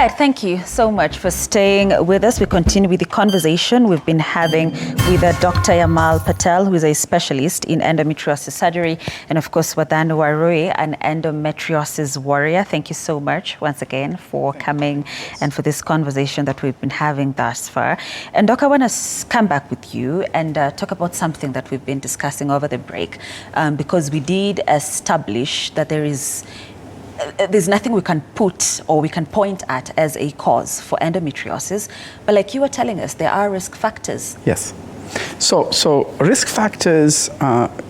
right, thank you so much for staying with us. We continue with the conversation we've been having with Dr. Yamal Patel, who is a specialist in endometriosis surgery, and of course, Wadan Warui, an endometriosis warrior. Thank you so much once again for coming and for this conversation that we've been having thus far. And Doc, I want to come back with you and talk about something that we've been discussing over the break, because we did establish that there's nothing we can put or we can point at as a cause for endometriosis, but like you were telling us, there are risk factors. Yes. So risk factors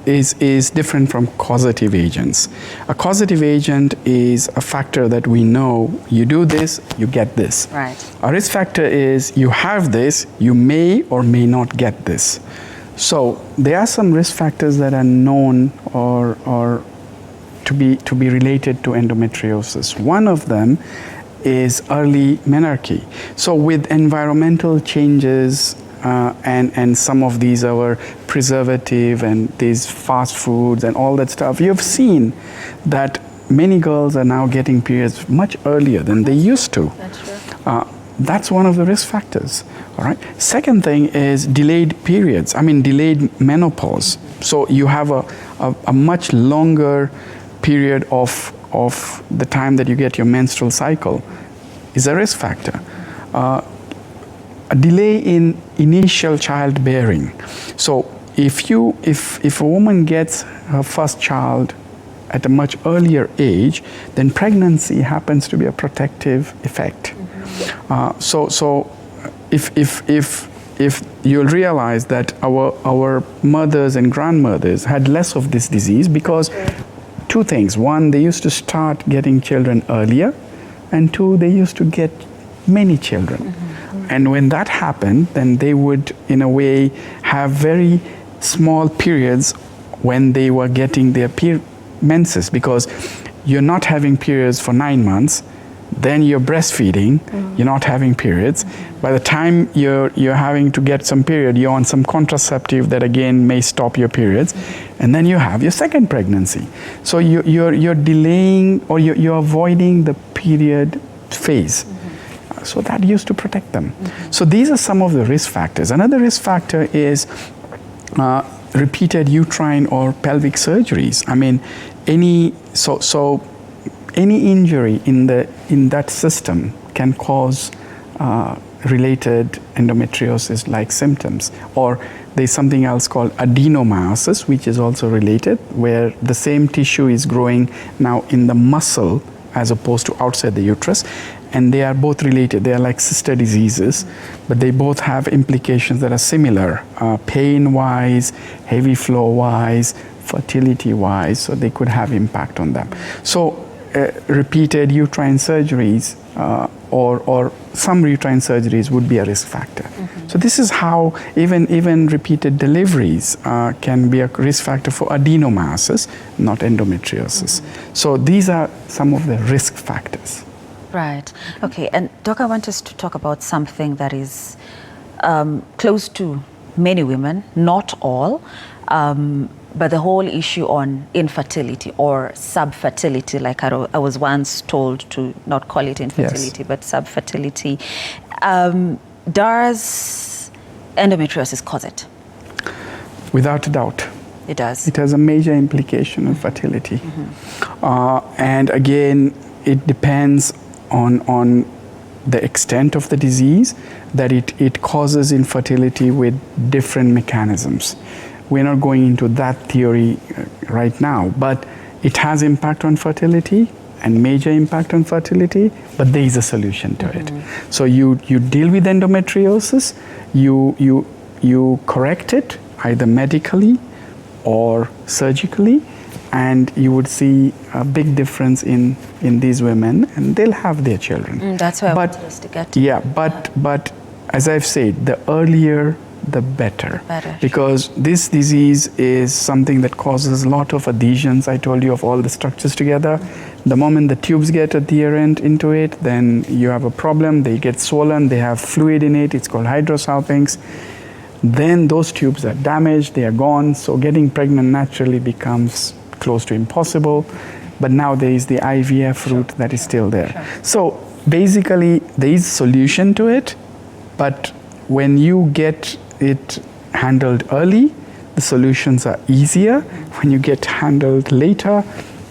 is different from causative agents. A causative agent is a factor that we know you do this, you get this. Right. A risk factor is you have this, you may or may not get this. So there are some risk factors that are known or to be related to endometriosis. One of them is early menarche. So with environmental changes and some of these our preservative and these fast foods and all that stuff, you've seen that many girls are now getting periods much earlier than they used to. That's true. That's one of the risk factors. All right. Second thing is delayed periods. I mean delayed menopause. So you have a much longer period of the time that you get your menstrual cycle is a risk factor. A delay in initial childbearing. So if a woman gets her first child at a much earlier age, then pregnancy happens to be a protective effect. Mm-hmm. So if you'll realize that our mothers and grandmothers had less of this disease because two things. One, they used to start getting children earlier, and two, they used to get many children. Mm-hmm. And when that happened, then they would, in a way, have very small periods when they were getting their menses, because you're not having periods for 9 months, then you're breastfeeding, you're not having periods. By the time you're having to get some period, you're on some contraceptive that again may stop your periods, and then you have your second pregnancy. So you're delaying or you're avoiding the period phase. So that used to protect them. So these are some of the risk factors. Another risk factor is repeated uterine or pelvic surgeries. I mean, any injury in that system can cause related endometriosis-like symptoms. Or there's something else called adenomyosis, which is also related, where the same tissue is growing now in the muscle as opposed to outside the uterus. And they are both related. They are like sister diseases, but they both have implications that are similar, pain-wise, heavy flow-wise, fertility-wise, so they could have impact on them. So repeated uterine surgeries or some uterine surgeries would be a risk factor. Mm-hmm. So this is how even repeated deliveries can be a risk factor for adenomyosis, not endometriosis. Mm-hmm. So these are some of the risk factors. Right. Okay. And Doc, I want us to talk about something that is close to many women, not all, but the whole issue on infertility or subfertility, like I was once told to not call it infertility, yes, but subfertility. Does endometriosis cause it? Without a doubt. It does. It has a major implication on fertility. Mm-hmm. And again, it depends on the extent of the disease, that it causes infertility with different mechanisms. We're not going into that theory right now, but it has impact on fertility and major impact on fertility, but there is a solution to it. So you deal with endometriosis, you correct it either medically or surgically, and you would see a big difference in these women, and they'll have their children. That's why I wanted us to get to. Yeah, but as I've said, the earlier the better. Because this disease is something that causes a lot of adhesions, I told you, of all the structures together. The moment the tubes get adherent into it, then you have a problem. They get swollen, they have fluid in it, it's called hydrosalpinx. Then those tubes are damaged, they are gone, so getting pregnant naturally becomes close to impossible. But now there is the IVF route that is still there. So basically there is solution to it, but when you get it handled early, the solutions are easier. When you get handled later,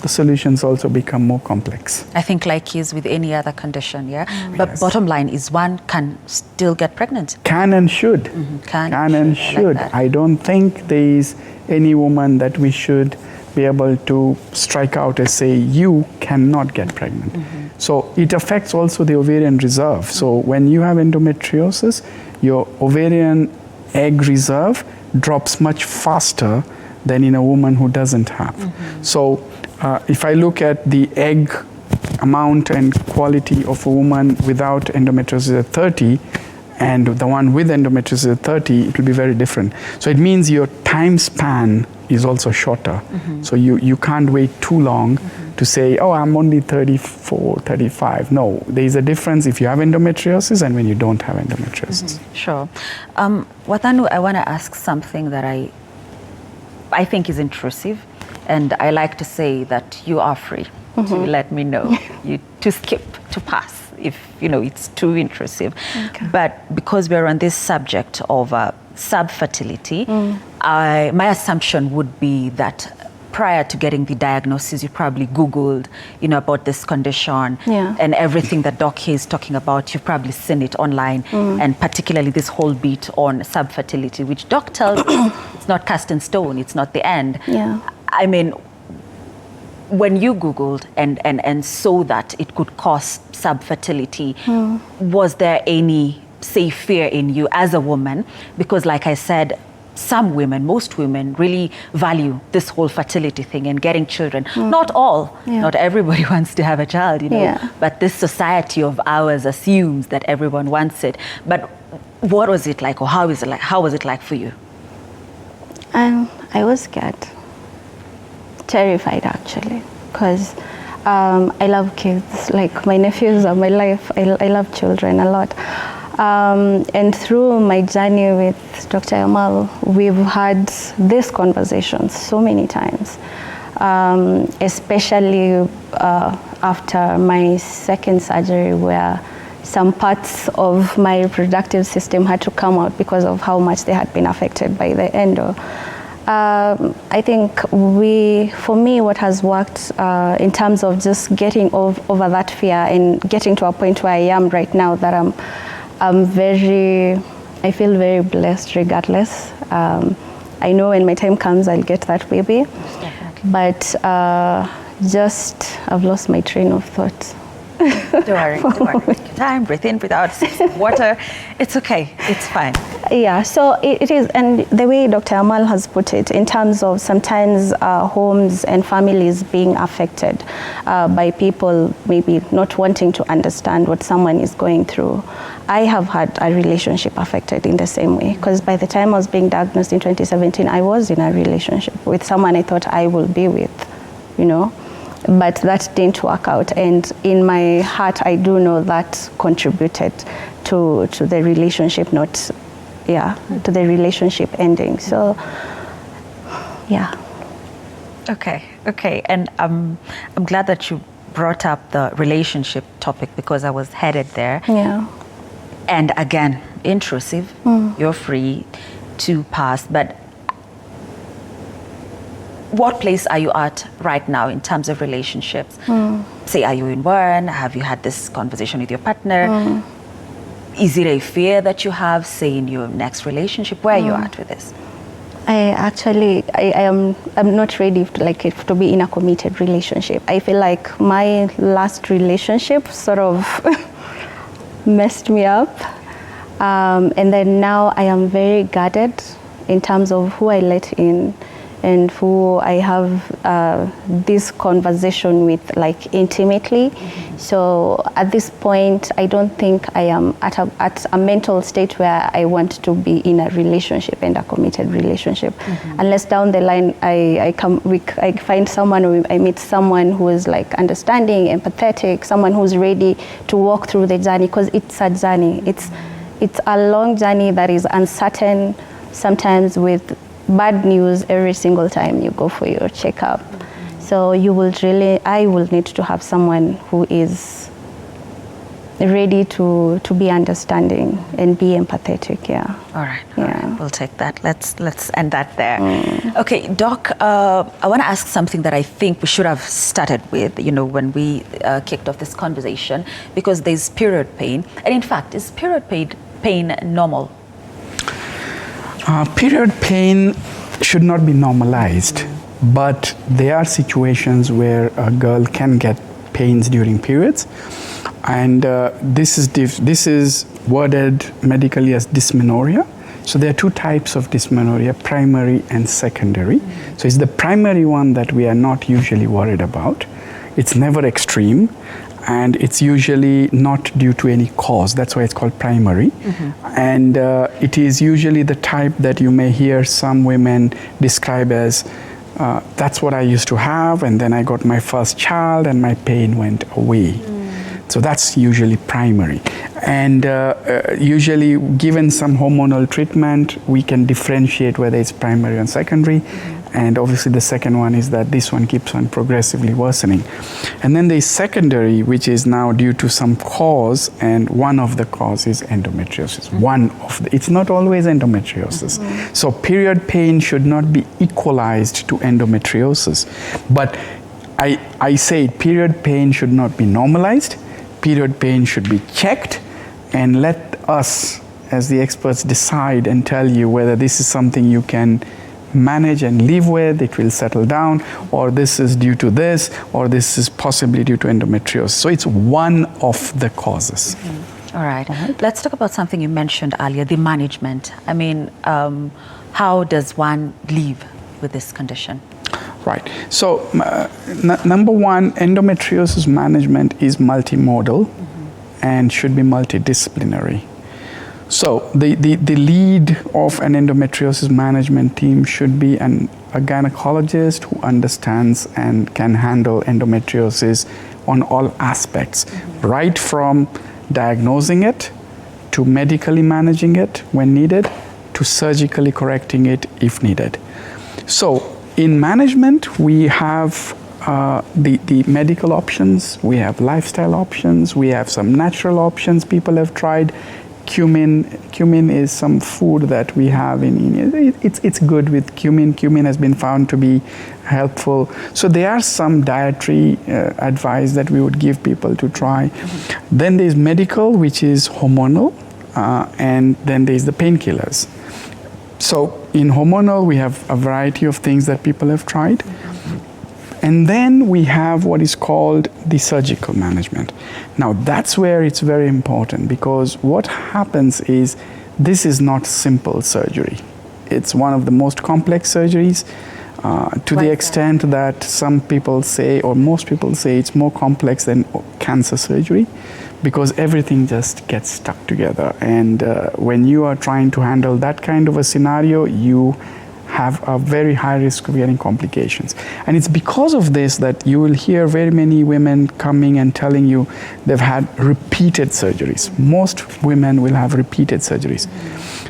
the solutions also become more complex. I think like is with any other condition, yeah? But Yes. bottom line is one can still get pregnant. Can and should. Can And should. I like should. that. I don't think there is any woman that we should be able to strike out and say, you cannot get pregnant. So it affects also the ovarian reserve. So when you have endometriosis, your ovarian egg reserve drops much faster than in a woman who doesn't have. So if I look at the egg amount and quality of a woman without endometriosis at 30 and the one with endometriosis at 30, it will be very different. So it means your time span is also shorter. So you can't wait too long to say, oh, I'm only 34, 35. No, there is a difference if you have endometriosis and when you don't have endometriosis. Sure. Watanu, I want to ask something that I think is intrusive, and I like to say that you are free to let me know, to skip, to pass if it's too intrusive. Okay. But because we're on this subject of subfertility, my assumption would be that prior to getting the diagnosis, you probably Googled, about this condition, Yeah. and everything that Doc here is talking about, you've probably seen it online, and particularly this whole bit on subfertility, which Doc tells us it's not cast in stone, it's not the end. Yeah. I mean, when you Googled and saw that it could cause subfertility, was there any, say, fear in you as a woman? Because like I said, some women, most women really value this whole fertility thing and getting children. Not all, Yeah. not everybody wants to have a child, Yeah. but this society of ours assumes that everyone wants it. But what was it like, or how is it like? How was it like for you? I was scared, terrified actually, because I love kids. Like my nephews are my life. I love children a lot. And through my journey with Dr. Yamal, we've had these conversations so many times, especially after my second surgery, where some parts of my reproductive system had to come out because of how much they had been affected by the endo. I think for me, what has worked in terms of just getting over that fear and getting to a point where I am right now, that I feel very blessed regardless. I know when my time comes, I'll get that baby. But I've lost my train of thought. Don't worry. Take your time, breathe in, breathe out, sip some water. It's okay, it's fine. Yeah, so it is, and the way Dr. Amal has put it, in terms of sometimes homes and families being affected by people maybe not wanting to understand what someone is going through. I have had a relationship affected in the same way, because by the time I was being diagnosed in 2017, I was in a relationship with someone I thought I will be with, but that didn't work out. And in my heart, I do know that contributed to the relationship to the relationship ending. So, yeah. Okay. And I'm glad that you brought up the relationship topic, because I was headed there. Yeah. And again, intrusive, you're free to pass, but what place are you at right now in terms of relationships? Say, are you in one? Have you had this conversation with your partner? Is it a fear that you have, say, in your next relationship? Where are you at with this? I'm not ready to be in a committed relationship. I feel like my last relationship sort of messed me up. And then now I am very guarded in terms of who I let in and who I have this conversation with, like, intimately. So at this point, I don't think I am at a mental state where I want to be in a relationship and a committed relationship, unless down the line I find someone, or I meet someone who is like understanding, empathetic, someone who's ready to walk through the journey, because it's a journey. It's a long journey that is uncertain, sometimes with bad news every single time you go for your checkup. So I will need to have someone who is ready to be understanding and be empathetic. Yeah. All right. Yeah. We'll take that. Let's end that there. Okay, Doc, I want to ask something that I think we should have started with, when we kicked off this conversation, because there's period pain. And in fact, is period pain normal? Period pain should not be normalized, but there are situations where a girl can get pains during periods, and this is worded medically as dysmenorrhea. So there are two types of dysmenorrhea, primary and secondary. So it's the primary one that we are not usually worried about. It's never extreme, and it's usually not due to any cause. That's why it's called primary. And it is usually the type that you may hear some women describe as, that's what I used to have, and then I got my first child and my pain went away. So that's usually primary. And usually, given some hormonal treatment, we can differentiate whether it's primary and secondary. And obviously the second one is that this one keeps on progressively worsening. And then there's secondary, which is now due to some cause, and one of the causes is endometriosis. It's not always endometriosis. So period pain should not be equalized to endometriosis. But I say period pain should not be normalized. Period pain should be checked, and let us as the experts decide and tell you whether this is something you can manage and live with, it will settle down, or this is due to this, or this is possibly due to endometriosis. So it's one of the causes. All right. Let's talk about something you mentioned earlier, the management. I mean, how does one live with this condition? Right. So number one, endometriosis management is multimodal and should be multidisciplinary. So the lead of an endometriosis management team should be a gynecologist who understands and can handle endometriosis on all aspects, right from diagnosing it, to medically managing it when needed, to surgically correcting it if needed. So in management, we have the medical options, we have lifestyle options, we have some natural options people have tried. Cumin is some food that we have in India. It's good with cumin. Cumin has been found to be helpful. So there are some dietary advice that we would give people to try. Then there's medical, which is hormonal, and then there's the painkillers. So in hormonal, we have a variety of things that people have tried. And then we have what is called the surgical management. Now that's where it's very important, because what happens is this is not simple surgery. It's one of the most complex surgeries, to the extent that some people say, or most people say, it's more complex than cancer surgery, because everything just gets stuck together. And when you are trying to handle that kind of a scenario, you have a very high risk of getting complications. And it's because of this that you will hear very many women coming and telling you they've had repeated surgeries. Most women will have repeated surgeries.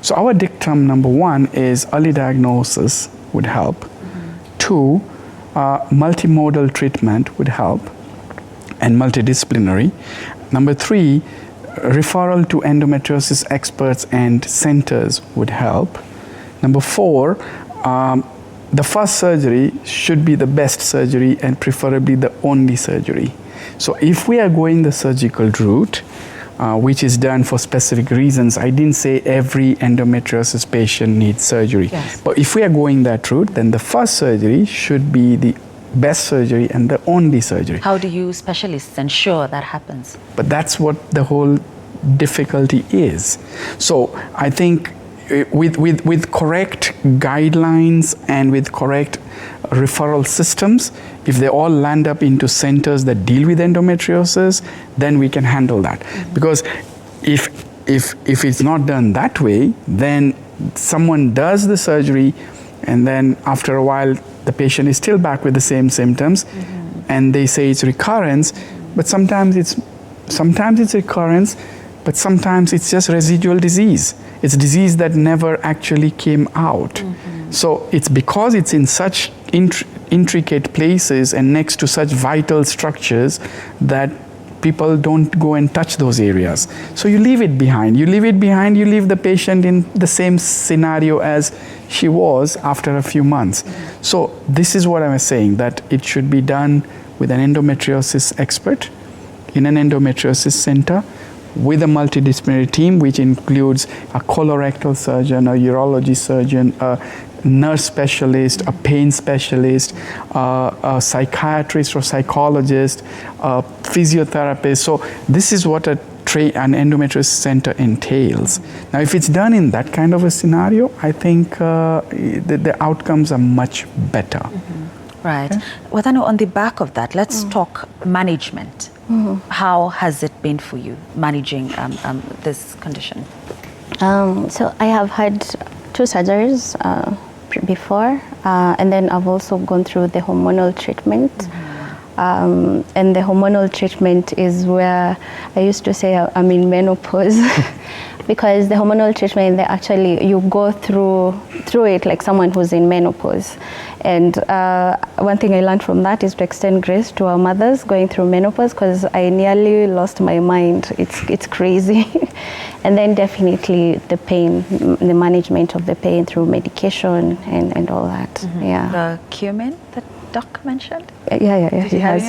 So our dictum number one is early diagnosis would help. Two, multimodal treatment would help, and multidisciplinary. Number three, referral to endometriosis experts and centers would help. Number four, the first surgery should be the best surgery and preferably the only surgery. So if we are going the surgical route, which is done for specific reasons, I didn't say every endometriosis patient needs surgery. Yes. But if we are going that route, then the first surgery should be the best surgery and the only surgery. How do you specialists ensure that happens? But that's what the whole difficulty is. So I think with correct guidelines and with correct referral systems, if they all land up into centers that deal with endometriosis, then we can handle that. Because if it's not done that way, then someone does the surgery, and then after a while the patient is still back with the same symptoms, and they say it's recurrence, but sometimes it's recurrence, but sometimes it's just residual disease. It's disease that never actually came out. So it's because it's in such intricate places and next to such vital structures that people don't go and touch those areas. So you leave it behind. You leave the patient in the same scenario as she was after a few months. So this is what I was saying, that it should be done with an endometriosis expert in an endometriosis center with a multidisciplinary team, which includes a colorectal surgeon, a urology surgeon, a nurse specialist, a pain specialist, a psychiatrist or psychologist, a physiotherapist. So this is what an endometriosis center entails. Now, if it's done in that kind of a scenario, I think the outcomes are much better. Right. Okay. Wadanu, on the back of that, let's talk management. How has it been for you managing this condition? So I have had 2 surgeries before, and then I've also gone through the hormonal treatment. And the hormonal treatment is where I used to say I'm in menopause because the hormonal treatment, they actually, you go through it like someone who's in menopause. And one thing I learned from that is to extend grace to our mothers going through menopause, because I nearly lost my mind. It's crazy. And then definitely the pain, the management of the pain through medication and all that. Yeah. The cumin that Doc mentioned? Yeah, he has.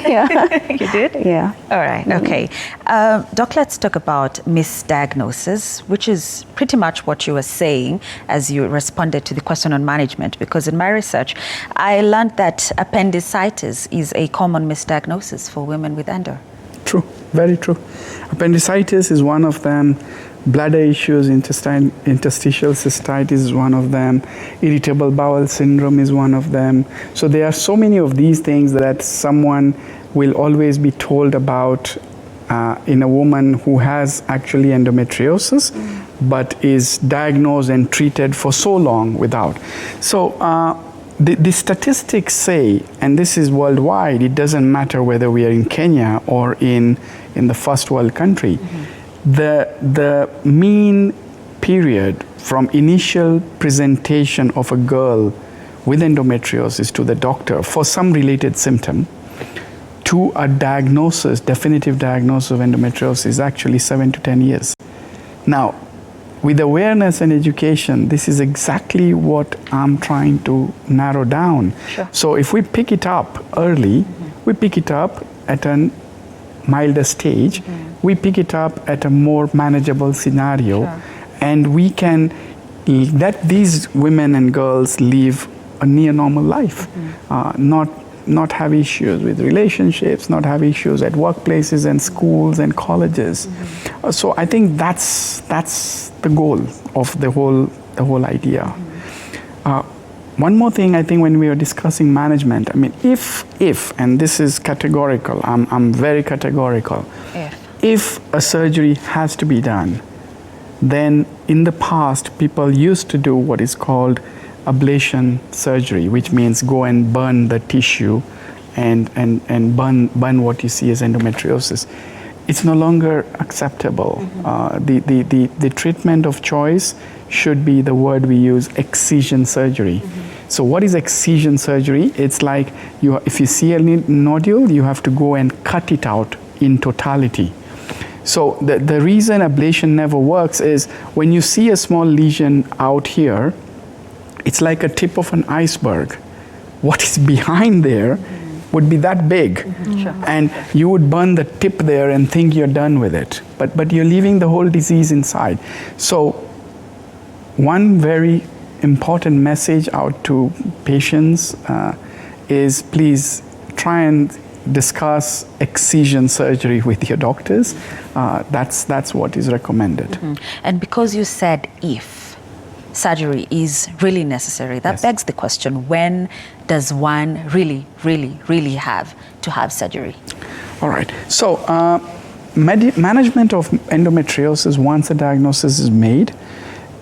Yeah. You did? Yeah. All right, okay. Doc, let's talk about misdiagnosis, which is pretty much what you were saying as you responded to the question on management, because in my research, I learned that appendicitis is a common misdiagnosis for women with endo. True, very true. Appendicitis is one of them. Bladder issues, interstitial cystitis is one of them. Irritable bowel syndrome is one of them. So there are so many of these things that someone will always be told about in a woman who has actually endometriosis, but is diagnosed and treated for so long without. So the statistics say, and this is worldwide, it doesn't matter whether we are in Kenya or in the first world country, the mean period from initial presentation of a girl with endometriosis to the doctor for some related symptom to a diagnosis, definitive diagnosis of endometriosis is actually 7 to 10 years. Now, with awareness and education, this is exactly what I'm trying to narrow down. Sure. So if we pick it up early, we pick it up at a milder stage, we pick it up at a more manageable scenario, and we can let these women and girls live a near normal life, not have issues with relationships, not have issues at workplaces and schools and colleges. So I think that's the goal of the whole idea. One more thing, I think when we are discussing management, I mean, if and this is categorical, I'm very categorical. If a surgery has to be done, then in the past, people used to do what is called ablation surgery, which means go and burn the tissue and burn what you see as endometriosis. It's no longer acceptable. The treatment of choice should be the word we use, excision surgery. So what is excision surgery? It's like if you see a nodule, you have to go and cut it out in totality. So the reason ablation never works is when you see a small lesion out here, it's like a tip of an iceberg. What is behind there would be that big. And you would burn the tip there and think you're done with it. But you're leaving the whole disease inside. So one very important message out to patients is please try and discuss excision surgery with your doctors. That's what is recommended. And because you said if surgery is really necessary, that begs the question, when does one really have to have surgery? All right. So management of endometriosis, once a diagnosis is made,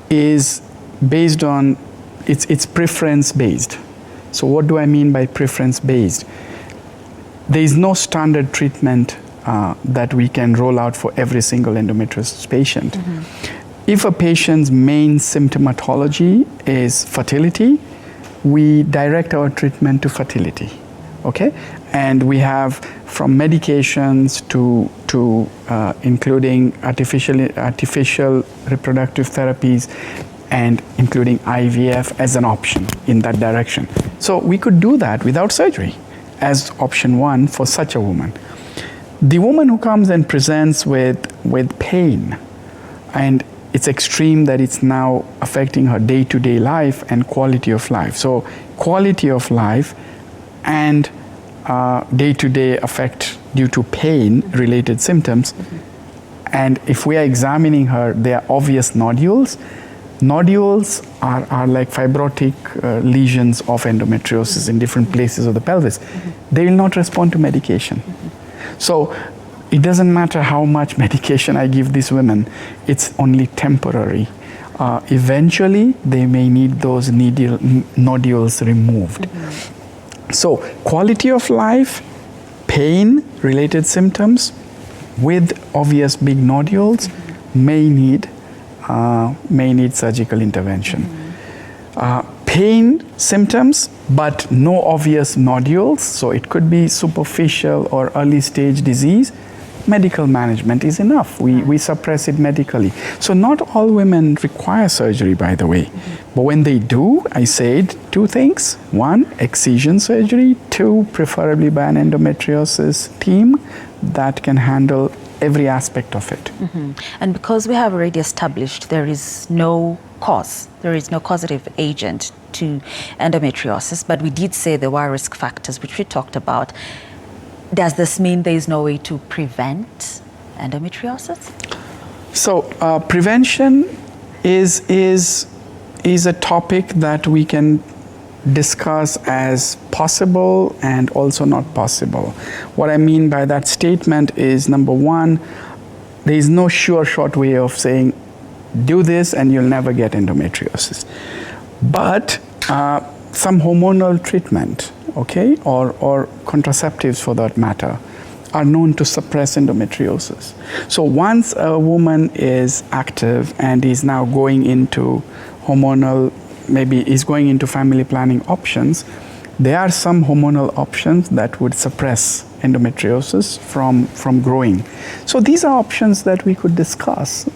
is based on, it's preference based. So what do I mean by preference based? There is no standard treatment that we can roll out for every single endometriosis patient. If a patient's main symptomatology is fertility, we direct our treatment to fertility. okay? And we have from medications to including artificial reproductive therapies, and including IVF as an option in that direction. So we could do that without surgery as option one for such a woman. The woman who comes and presents with pain, and it's extreme that it's now affecting her day-to-day life and quality of life. So quality of life and day-to-day effect due to pain-related symptoms. And if we are examining her, there are obvious nodules. Nodules are like fibrotic lesions of endometriosis in different places of the pelvis. They will not respond to medication. So it doesn't matter how much medication I give these women, it's only temporary. Eventually, they may need those nodules removed. So quality of life, pain-related symptoms with obvious big nodules may need surgical intervention. Pain symptoms, but no obvious nodules, so it could be superficial or early stage disease. Medical management is enough. We suppress it medically. So not all women require surgery, by the way. But when they do, I said two things. One, excision surgery. Two, preferably by an endometriosis team that can handle every aspect of it. And because we have already established there is no cause, there is no causative agent to endometriosis, but we did say there were risk factors, which we talked about. Does this mean there is no way to prevent endometriosis? So prevention is a topic that we can discuss as possible and also not possible. What I mean by that statement is, number one, there is no sure short way of saying do this and you'll never get endometriosis. But some hormonal treatment, okay, or contraceptives for that matter, are known to suppress endometriosis. So once a woman is active and is now going into hormonal, maybe is going into family planning options, there are some hormonal options that would suppress endometriosis from growing. So these are options that we could discuss.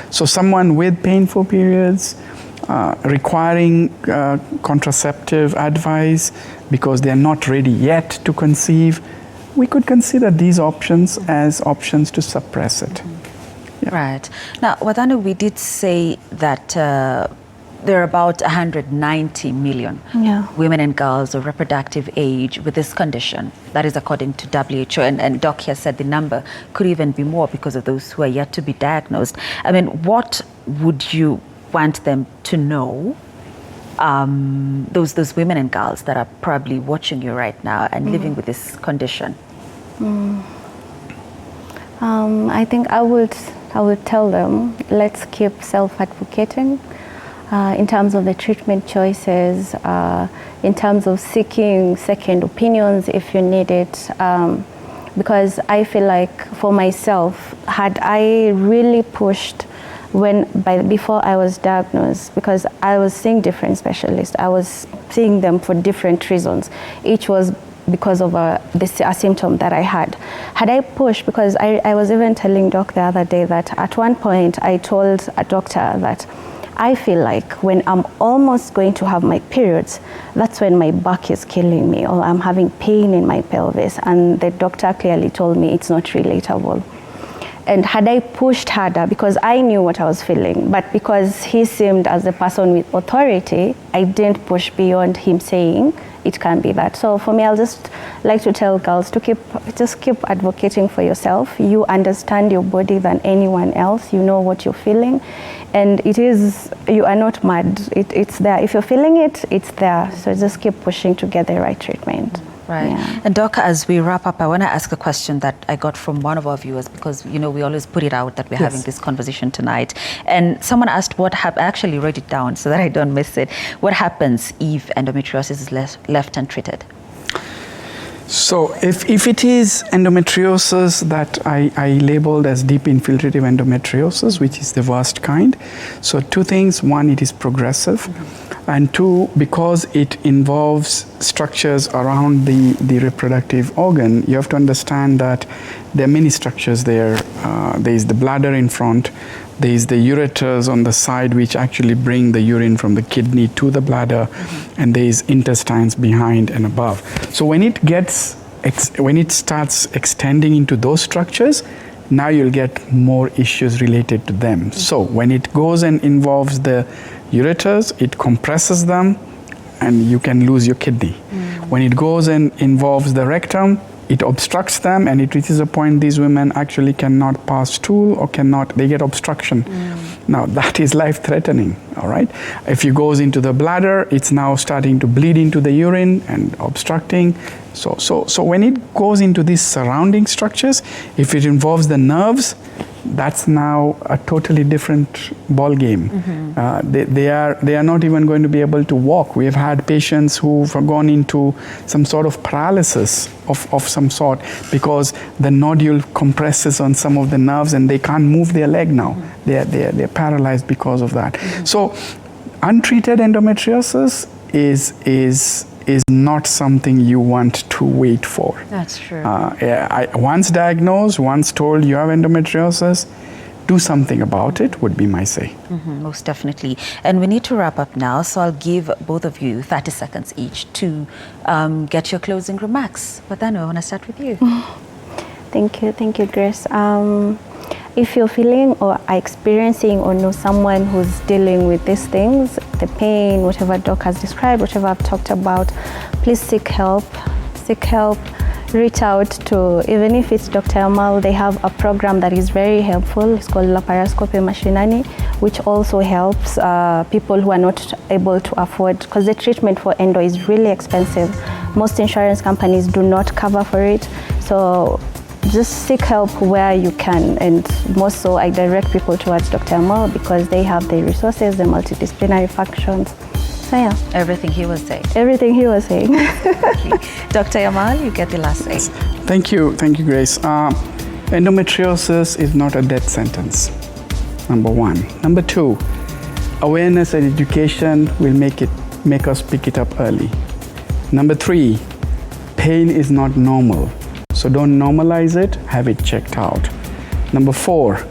So someone with painful periods, requiring contraceptive advice because they are not ready yet to conceive, we could consider these options as options to suppress it. Yeah. Right. Now, Wadanu, we did say that there are about 190 million women and girls of reproductive age with this condition. That is according to WHO. And Doc here said the number could even be more because of those who are yet to be diagnosed. I mean, what would you want them to know? Those women and girls that are probably watching you right now and living with this condition. I think I would tell them, let's keep self-advocating in terms of the treatment choices, in terms of seeking second opinions if you need it. Because I feel like for myself, had I really pushed before I was diagnosed, because I was seeing different specialists, I was seeing them for different reasons. Each was because of a symptom that I had. Had I pushed, because I was even telling Doc the other day that at one point I told a doctor that I feel like when I'm almost going to have my periods, that's when my back is killing me, or I'm having pain in my pelvis, and the doctor clearly told me it's not relatable. And had I pushed harder, because I knew what I was feeling, but because he seemed as a person with authority, I didn't push beyond him saying it can be that. So for me, I'll just like to tell girls to keep advocating for yourself. You understand your body than anyone else. You know what you're feeling, and you are not mad. It's there. If you're feeling it, it's there. So just keep pushing to get the right treatment. Right. Yeah. And Doc, as we wrap up, I want to ask a question that I got from one of our viewers, because, you know, we always put it out that we're having this conversation tonight. And someone asked I actually wrote it down so that I don't miss it. What happens if endometriosis is left untreated? So if it is endometriosis that I labeled as deep infiltrative endometriosis, which is the worst kind, so two things. One, it is progressive. And two, because it involves structures around the reproductive organ, you have to understand that there are many structures there. There is the bladder in front, there is the ureters on the side, which actually bring the urine from the kidney to the bladder, and there is intestines behind and above. So when it starts extending into those structures, now you'll get more issues related to them. So when it goes and involves the ureters, it compresses them and you can lose your kidney. When it goes and involves the rectum, it obstructs them, and it reaches a point these women actually cannot pass stool or they get obstruction. Now that is life-threatening, all right? If it goes into the bladder, it's now starting to bleed into the urine and obstructing. So when it goes into these surrounding structures, if it involves the nerves, that's now a totally different ball game. They are not even going to be able to walk. We have had patients who've gone into some sort of paralysis of some sort because the nodule compresses on some of the nerves and they can't move their leg now. They're paralyzed because of that. So untreated endometriosis is not something you want to wait for. That's true. Once diagnosed, once told you have endometriosis, do something about it would be my say. Most definitely. And we need to wrap up now, so I'll give both of you 30 seconds each to get your closing remarks. Wadanu, I want to start with you. Thank you, Grace. If you're feeling or are experiencing or know someone who's dealing with these things, the pain, whatever Doc has described, whatever I've talked about, please seek help. Seek help. Reach out to, even if it's Dr. Amal, they have a program that is very helpful. It's called laparoscopy mashinani, which also helps people who are not able to afford, because the treatment for endo is really expensive. Most insurance companies do not cover for it. So just seek help where you can, and more so I direct people towards Dr. Amal because they have the resources, the multidisciplinary functions. So yeah. Everything he was saying. Everything he was saying. Dr. Amal, you get the last say. Thank you, Grace. Endometriosis is not a death sentence, number one. Number two, awareness and education will make us pick it up early. Number three, pain is not normal. So don't normalize it, have it checked out. Number four,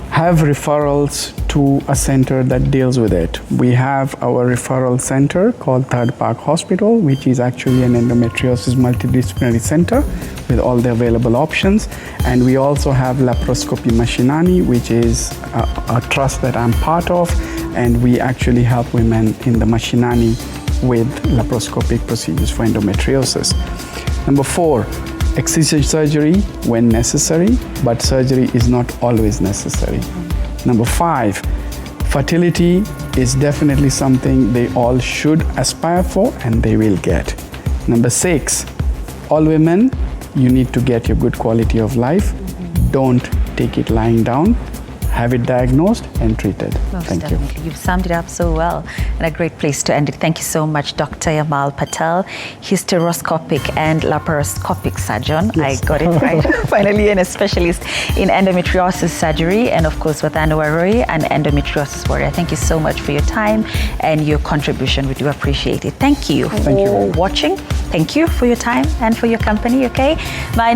have referrals to a center that deals with it. We have our referral center called Third Park Hospital, which is actually an endometriosis multidisciplinary center with all the available options. And we also have Laparoscopy Mashinani, which is a trust that I'm part of, and we actually help women in the Mashinani with laparoscopic procedures for endometriosis. Number four, excision surgery when necessary, but surgery is not always necessary. Number five, fertility is definitely something they all should aspire for and they will get. Number six, all women, you need to get your good quality of life. Don't take it lying down. Have it diagnosed and treated. Most Thank definitely. you. You've summed it up so well, and a great place to end it. Thank you so much, Dr. Amal Patel, hysteroscopic and laparoscopic surgeon. Yes. I got it right. Finally, and a specialist in endometriosis surgery, and of course, Wadanu Warui, an endometriosis warrior. Thank you so much for your time and your contribution. We do appreciate it. Thank you Thank you. for watching. Thank you for your time and for your company. Okay, my